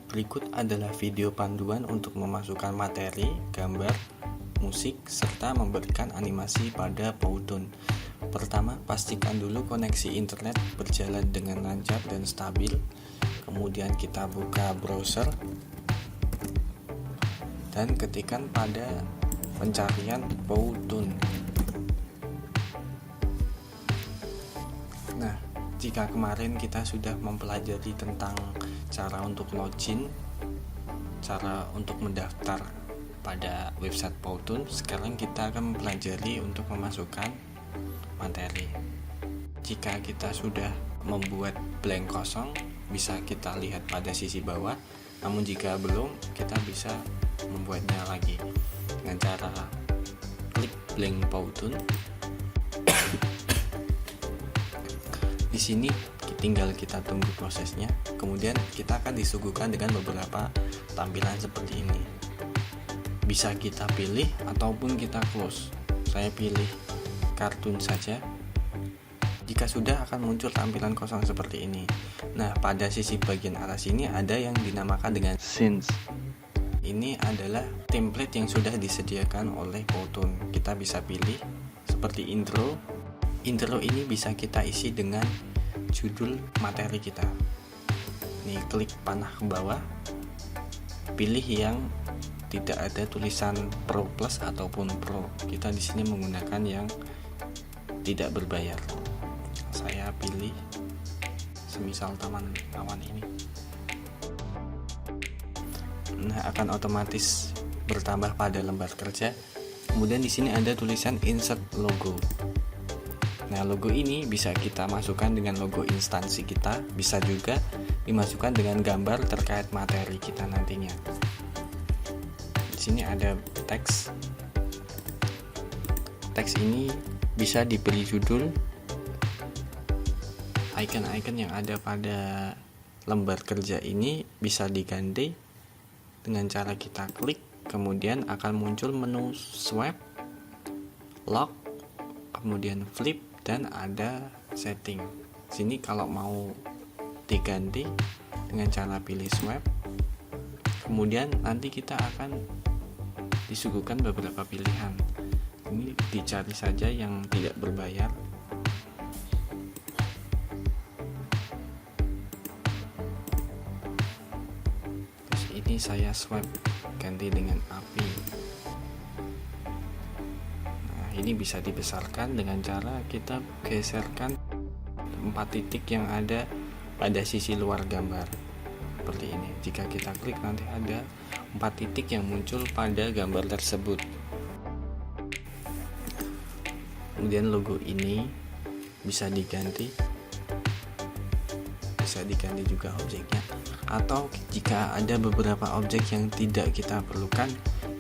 Berikut adalah video panduan untuk memasukkan materi, gambar, musik, serta memberikan animasi pada Powtoon. Pertama, pastikan dulu koneksi internet berjalan dengan lancar dan stabil. Kemudian kita buka browser dan ketikkan pada pencarian Powtoon. Nah, jika kemarin kita sudah mempelajari tentang cara untuk login, cara untuk mendaftar pada website Powtoon, sekarang kita akan mempelajari untuk memasukkan materi. Jika kita sudah membuat blank kosong, bisa kita lihat pada sisi bawah. Namun jika belum, kita bisa membuatnya lagi dengan cara klik blank Powtoon. Di sini tinggal kita tunggu prosesnya. Kemudian kita akan disuguhkan dengan beberapa tampilan seperti ini. Bisa kita pilih ataupun kita close. Saya pilih kartun saja. Jika sudah, akan muncul tampilan kosong seperti ini. Nah, pada sisi bagian atas ini ada yang dinamakan dengan scenes. Ini adalah template yang sudah disediakan oleh Powtoon. Kita bisa pilih seperti intro. Intro ini bisa kita isi dengan judul materi kita. Ini klik panah ke bawah, pilih yang tidak ada tulisan Pro Plus ataupun Pro. Kita di sini menggunakan yang tidak berbayar. Saya pilih semisal Taman Awan ini. Nah, akan otomatis bertambah pada lembar kerja. Kemudian di sini ada tulisan insert logo. Nah, logo ini bisa kita masukkan dengan logo instansi kita, bisa juga dimasukkan dengan gambar terkait materi kita nantinya. Di sini ada teks. Teks ini bisa diberi judul. Icon-icon yang ada pada lembar kerja ini bisa diganti dengan cara kita klik, kemudian akan muncul menu swipe, lock, kemudian flip, dan ada setting. Sini kalau mau diganti dengan cara pilih swipe, kemudian nanti kita akan disuguhkan beberapa pilihan. Ini dicari saja yang tidak berbayar. Terus ini saya swipe ganti dengan api. Ini bisa dibesarkan dengan cara kita geserkan 4 titik yang ada pada sisi luar gambar seperti ini. Jika kita klik, nanti ada 4 titik yang muncul pada gambar tersebut. Kemudian logo ini bisa diganti juga objeknya, atau jika ada beberapa objek yang tidak kita perlukan,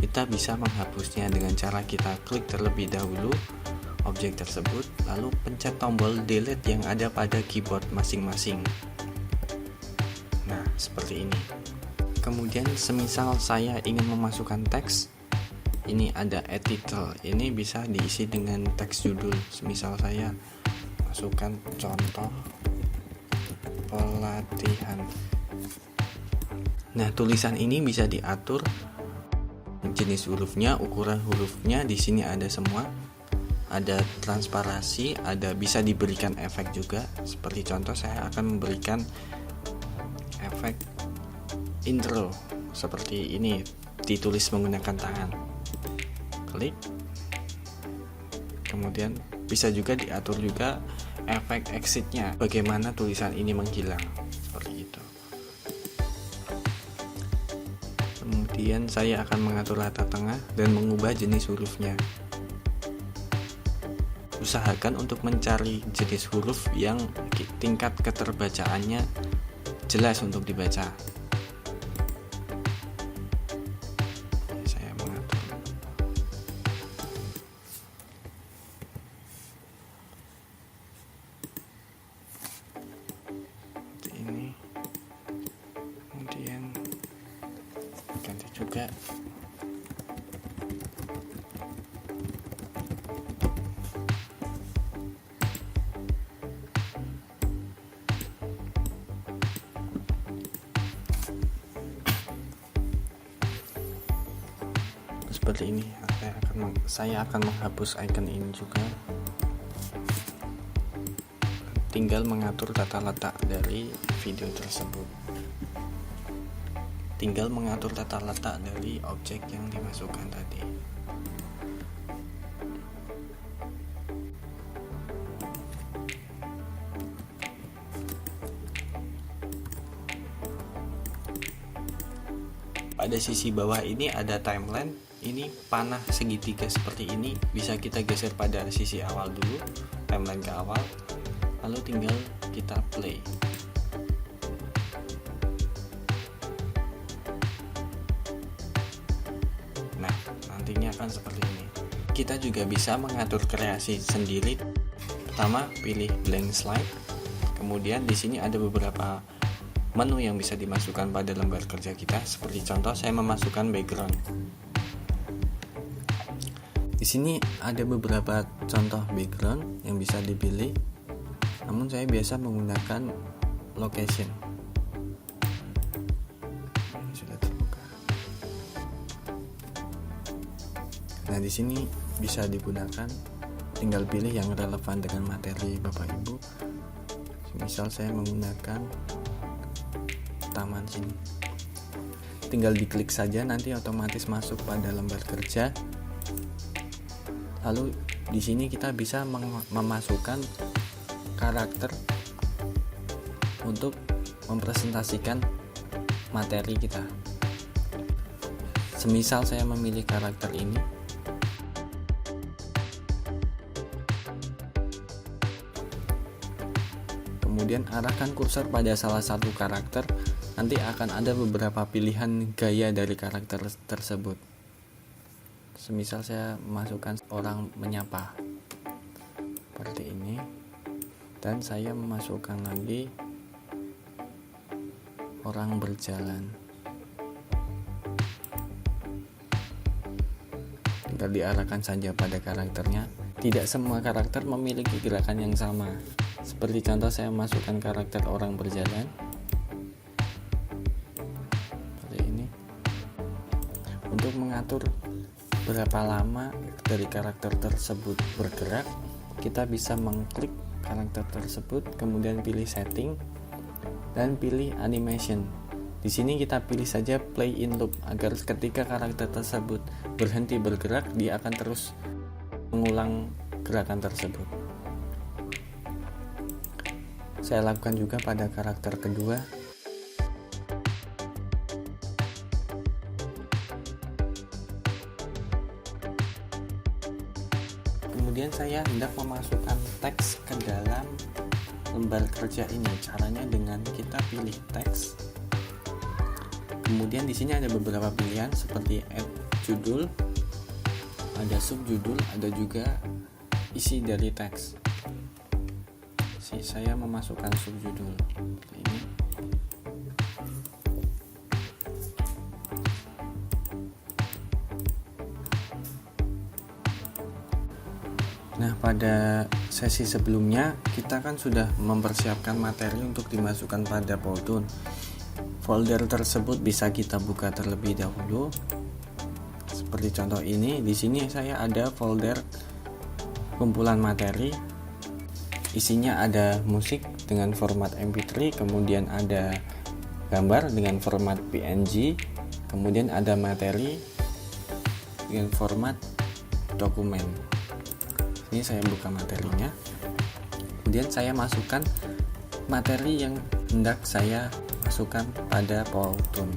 kita bisa menghapusnya dengan cara kita klik terlebih dahulu objek tersebut, lalu pencet tombol delete yang ada pada keyboard masing-masing. Nah, seperti ini. Kemudian semisal saya ingin memasukkan teks, ini ada add title. Ini bisa diisi dengan teks judul. Semisal saya masukkan contoh pelatihan. Nah, tulisan ini bisa diatur jenis hurufnya, ukuran hurufnya. Di sini ada semua. Ada transparasi, ada bisa diberikan efek juga. Seperti contoh, saya akan memberikan efek intro seperti ini, ditulis menggunakan tangan. Klik. Kemudian bisa juga diatur juga efek exitnya, bagaimana tulisan ini menghilang, seperti itu. Kemudian saya akan mengatur latar tengah dan mengubah jenis hurufnya. Usahakan untuk mencari jenis huruf yang tingkat keterbacaannya jelas untuk dibaca. Saya mengatur. Seperti ini. Kemudian ganti juga. seperti ini. Saya akan menghapus icon ini juga. Tinggal mengatur tata letak dari video tersebut. Tinggal mengatur tata letak dari objek yang dimasukkan tadi. Pada sisi bawah ini ada timeline. Ini panah segitiga seperti ini, bisa kita geser pada sisi awal dulu, timeline ke awal, lalu tinggal kita play. Nah, nantinya akan seperti ini. Kita juga bisa mengatur kreasi sendiri. Pertama, pilih blank slide. Kemudian di sini ada beberapa menu yang bisa dimasukkan pada lembar kerja kita. Seperti contoh, saya memasukkan background. Di sini ada beberapa contoh background yang bisa dipilih. Namun saya biasa menggunakan location. Sudah terbuka. Nah, di sini bisa digunakan. Tinggal pilih yang relevan dengan materi Bapak Ibu. Misal saya menggunakan taman sini. Tinggal diklik saja, nanti otomatis masuk pada lembar kerja. Lalu di sini kita bisa memasukkan karakter untuk mempresentasikan materi kita. Semisal saya memilih karakter ini, kemudian arahkan kursor pada salah satu karakter, nanti akan ada beberapa pilihan gaya dari karakter tersebut. Semisal saya masukkan orang menyapa seperti ini, dan saya memasukkan lagi orang berjalan. Tinggal diarahkan saja pada karakternya. Tidak semua karakter memiliki gerakan yang sama. Seperti contoh, saya masukkan karakter orang berjalan seperti ini. Untuk mengatur berapa lama dari karakter tersebut bergerak, kita bisa mengklik karakter tersebut, kemudian pilih setting dan pilih animation. Di sini kita pilih saja play in loop agar ketika karakter tersebut berhenti bergerak, dia akan terus mengulang gerakan tersebut. Saya lakukan juga pada karakter kedua. Kemudian saya hendak memasukkan teks ke dalam lembar kerja ini. Caranya dengan kita pilih teks. Kemudian di sini ada beberapa pilihan seperti add judul, ada subjudul, ada juga isi dari teks. Saya memasukkan subjudul ini. Nah, pada sesi sebelumnya kita kan sudah mempersiapkan materi untuk dimasukkan pada Powtoon. Folder tersebut bisa kita buka terlebih dahulu. Seperti contoh ini, di sini saya ada folder kumpulan materi. Isinya ada musik dengan format MP3, kemudian ada gambar dengan format PNG, kemudian ada materi dengan format dokumen. Ini saya buka materinya, kemudian saya masukkan materi yang hendak saya masukkan pada Powtoon.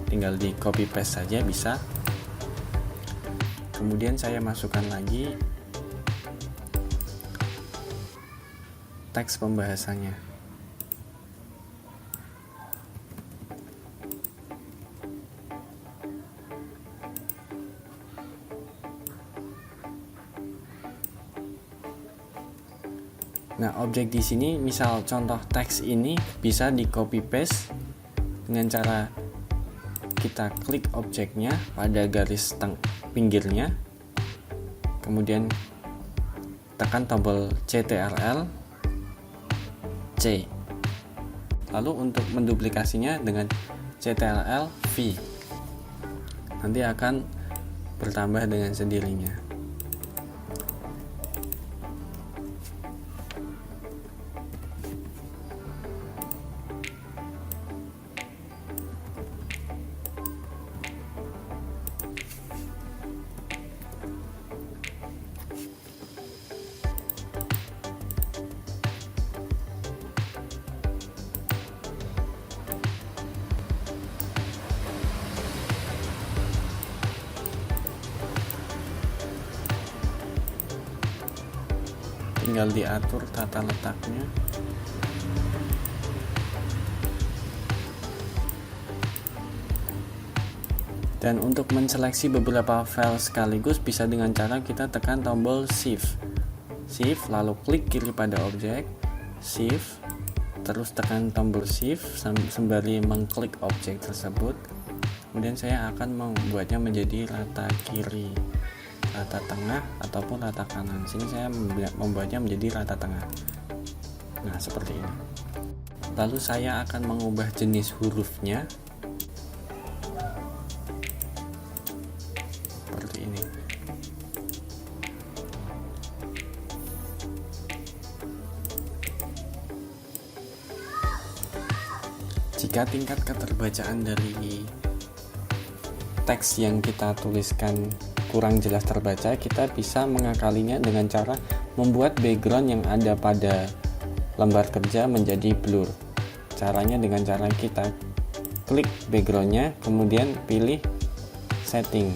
Tinggal di copy paste saja bisa. Kemudian saya masukkan lagi teks pembahasannya. Nah, objek di sini, misal contoh teks ini bisa di copy paste dengan cara kita klik objeknya pada garis pinggirnya, kemudian tekan tombol CTRL C. Lalu untuk menduplikasinya dengan CTRL V. Nanti akan bertambah dengan sendirinya. Tinggal diatur tata letaknya. Dan untuk menseleksi beberapa file sekaligus bisa dengan cara kita tekan tombol Shift, lalu klik kiri pada objek, Shift, terus tekan tombol Shift sembari mengklik objek tersebut. Kemudian saya akan membuatnya menjadi rata kiri, rata tengah, ataupun rata kanan. Sini saya membuatnya menjadi rata tengah. Nah, seperti ini. Lalu saya akan mengubah jenis hurufnya seperti ini. Jika tingkat keterbacaan dari teks yang kita tuliskan kurang jelas terbaca, kita bisa mengakalinya dengan cara membuat background yang ada pada lembar kerja menjadi blur. Caranya dengan cara kita klik backgroundnya, kemudian pilih setting.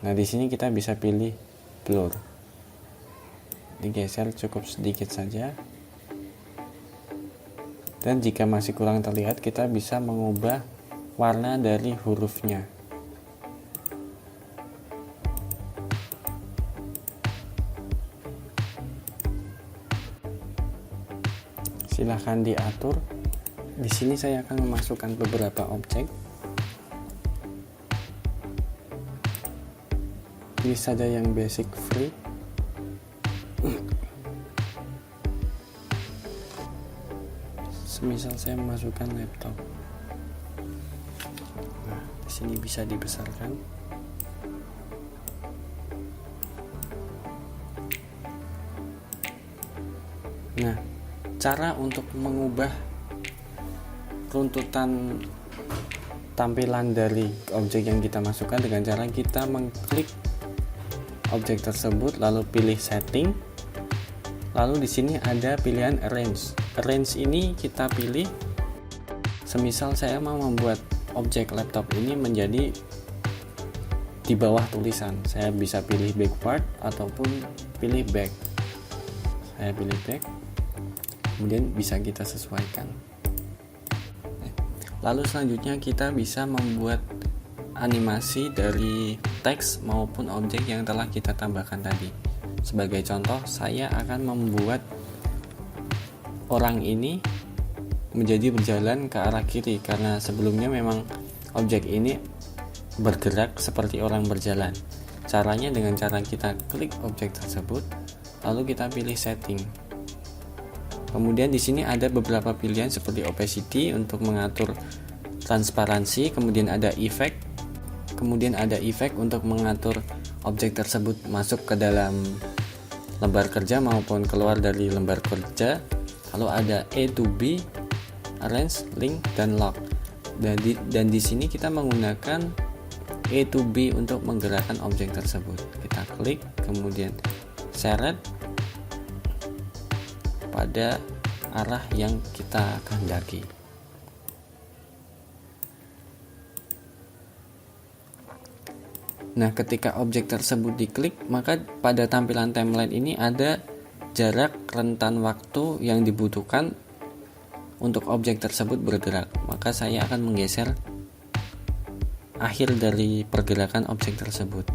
Nah, di sini kita bisa pilih blur. Digeser cukup sedikit saja. Dan jika masih kurang terlihat, kita bisa mengubah warna dari hurufnya. Silahkan diatur. Di sini saya akan memasukkan beberapa objek. Pilih saja yang basic free. Semisal saya memasukkan laptop. Nah, di sini bisa dibesarkan. Nah, cara untuk mengubah runtutan tampilan dari objek yang kita masukkan dengan cara kita mengklik objek tersebut, lalu pilih setting, lalu di sini ada pilihan arrange. Arrange ini kita pilih, semisal saya mau membuat objek laptop ini menjadi di bawah tulisan, saya bisa pilih backward ataupun pilih back. Saya pilih back, kemudian bisa kita sesuaikan. Lalu selanjutnya kita bisa membuat animasi dari teks maupun objek yang telah kita tambahkan tadi. Sebagai contoh, saya akan membuat orang ini menjadi berjalan ke arah kiri karena sebelumnya memang objek ini bergerak seperti orang berjalan. Caranya dengan cara kita klik objek tersebut, lalu kita pilih setting. Kemudian di sini ada beberapa pilihan seperti opacity untuk mengatur transparansi, kemudian ada effect, kemudian ada effect untuk mengatur objek tersebut masuk ke dalam lembar kerja maupun keluar dari lembar kerja. Lalu ada A to B, arrange, link, dan lock. Dan di sini kita menggunakan A to B untuk menggerakkan objek tersebut. Kita klik, kemudian seret pada arah yang kita kehendaki. Nah, ketika objek tersebut diklik, maka pada tampilan timeline ini ada jarak rentan waktu yang dibutuhkan untuk objek tersebut bergerak. Maka saya akan menggeser akhir dari pergerakan objek tersebut.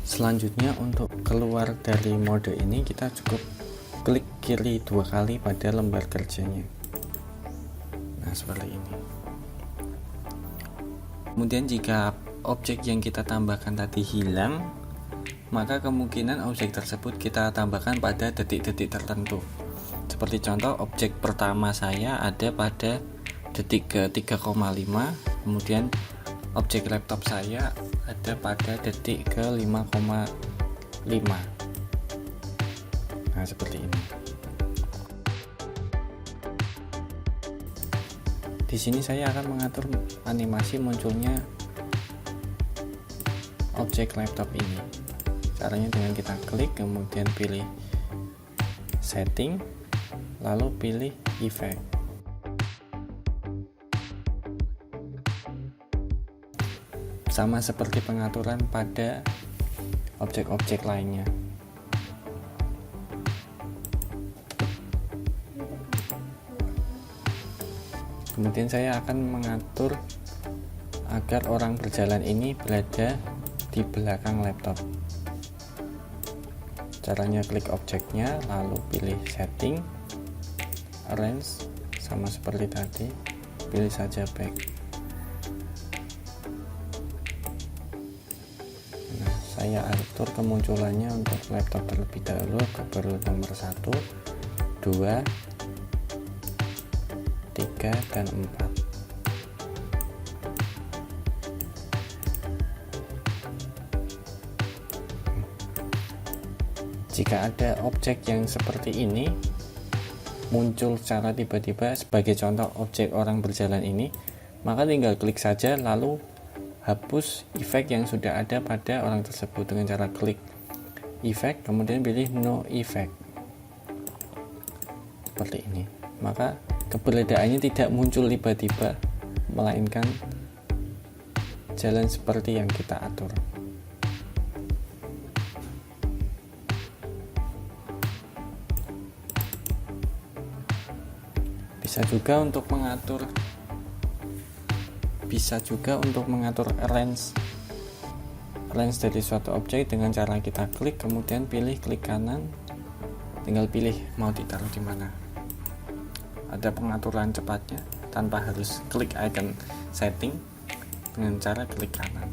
Selanjutnya, untuk keluar dari mode ini kita cukup klik kiri 2 kali pada lembar kerjanya. Nah, seperti ini. Kemudian jika objek yang kita tambahkan tadi hilang, maka kemungkinan objek tersebut kita tambahkan pada detik-detik tertentu. Seperti contoh, objek pertama saya ada pada detik ke 3,5, kemudian objek laptop saya ada pada detik ke 5,5. Nah, seperti ini. Di sini saya akan mengatur animasi munculnya objek laptop ini. Caranya dengan kita klik, kemudian pilih setting, lalu pilih effect. Sama seperti pengaturan pada objek-objek lainnya. Kemudian saya akan mengatur agar orang berjalan ini berada di belakang laptop. Caranya klik objeknya, lalu pilih setting, arrange, sama seperti tadi, pilih saja back. Nah, saya atur kemunculannya untuk laptop terlebih dahulu, baru nomor 1, 2, 3, dan 4. Jika ada objek yang seperti ini muncul secara tiba-tiba, sebagai contoh objek orang berjalan ini, maka tinggal klik saja lalu hapus efek yang sudah ada pada orang tersebut dengan cara klik efek, kemudian pilih no effect. Seperti ini. Maka keberadaannya tidak muncul tiba-tiba, melainkan jalan seperti yang kita atur. Bisa juga untuk mengatur range dari suatu objek dengan cara kita klik, kemudian pilih klik kanan, tinggal pilih mau ditaruh di mana. Ada pengaturan cepatnya tanpa harus klik icon setting dengan cara klik kanan.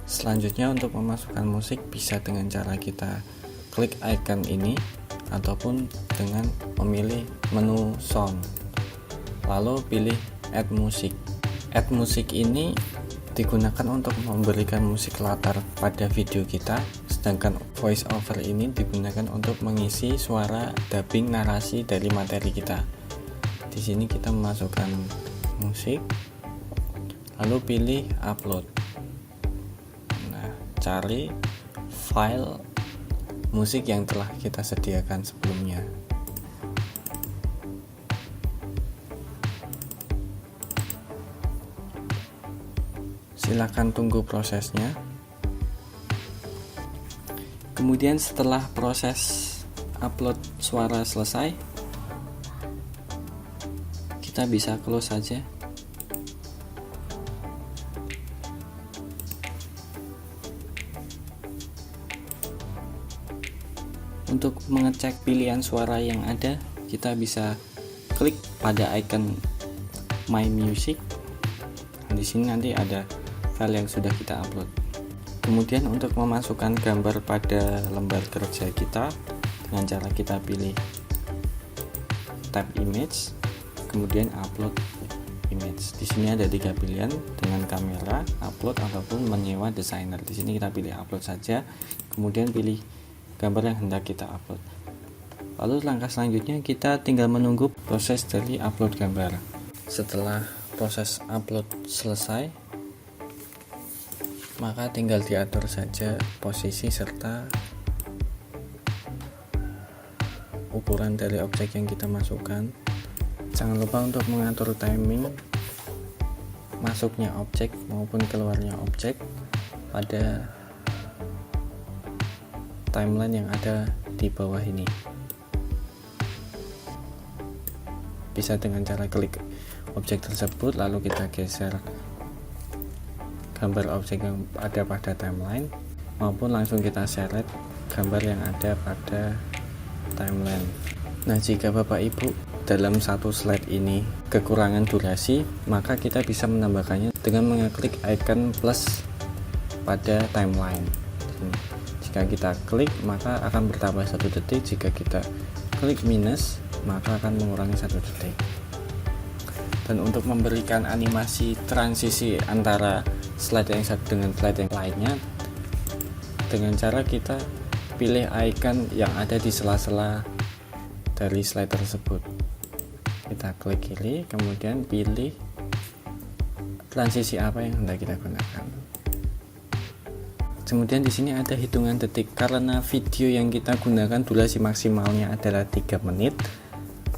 Selanjutnya, untuk memasukkan musik bisa dengan cara kita klik icon ini ataupun dengan memilih menu sound, lalu pilih add music. Add music ini digunakan untuk memberikan musik latar pada video kita, sedangkan voice over ini digunakan untuk mengisi suara dubbing narasi dari materi kita. Di sini kita memasukkan musik, lalu pilih upload. Nah, cari file musik yang telah kita sediakan sebelumnya. Silakan tunggu prosesnya. Kemudian setelah proses upload suara selesai, kita bisa close saja. Untuk mengecek pilihan suara yang ada, kita bisa klik pada icon My Music. Di sini nanti ada file yang sudah kita upload. Kemudian untuk memasukkan gambar pada lembar kerja kita, dengan cara kita pilih tab image, kemudian upload image. Di sini ada 3 pilihan, dengan kamera, upload, ataupun menyewa desainer. Di sini kita pilih upload saja, kemudian pilih gambar yang hendak kita upload. Lalu langkah selanjutnya kita tinggal menunggu proses dari upload gambar. Setelah proses upload selesai, maka tinggal diatur saja posisi serta ukuran dari objek yang kita masukkan. Jangan lupa untuk mengatur timing masuknya objek maupun keluarnya objek pada timeline yang ada di bawah ini. Bisa dengan cara klik objek tersebut lalu kita geser gambar objek yang ada pada timeline, maupun langsung kita seret gambar yang ada pada timeline. Nah, jika Bapak Ibu dalam satu slide ini kekurangan durasi, maka kita bisa menambahkannya dengan mengklik icon plus pada timeline. Jika kita klik maka akan bertambah 1 detik, jika kita klik minus maka akan mengurangi 1 detik. Dan untuk memberikan animasi transisi antara slide yang satu dengan slide yang lainnya, dengan cara kita pilih icon yang ada di sela-sela dari slide tersebut. Kita klik kiri, kemudian pilih transisi apa yang hendak kita gunakan. Kemudian di sini ada hitungan detik. Karena video yang kita gunakan durasi maksimalnya adalah 3 menit,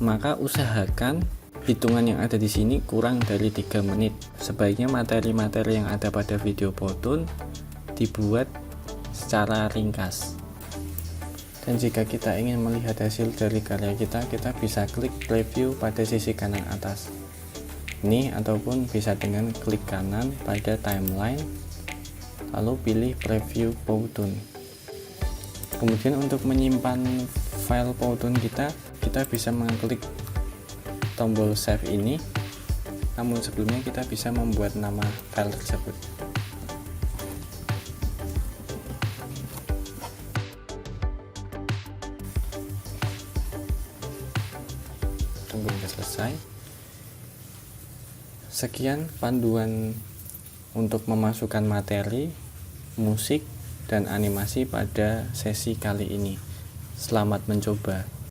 maka usahakan hitungan yang ada di sini kurang dari 3 menit. Sebaiknya materi-materi yang ada pada video Powtoon dibuat secara ringkas. Dan jika kita ingin melihat hasil dari karya kita bisa klik preview pada sisi kanan atas ini, ataupun bisa dengan klik kanan pada timeline lalu pilih preview Powtoon. Kemudian untuk menyimpan file Powtoon kita bisa mengklik tombol save ini, namun sebelumnya kita bisa membuat nama file tersebut. Tunggu hingga selesai. Sekian panduan untuk memasukkan materi, musik, dan animasi pada sesi kali ini. Selamat mencoba.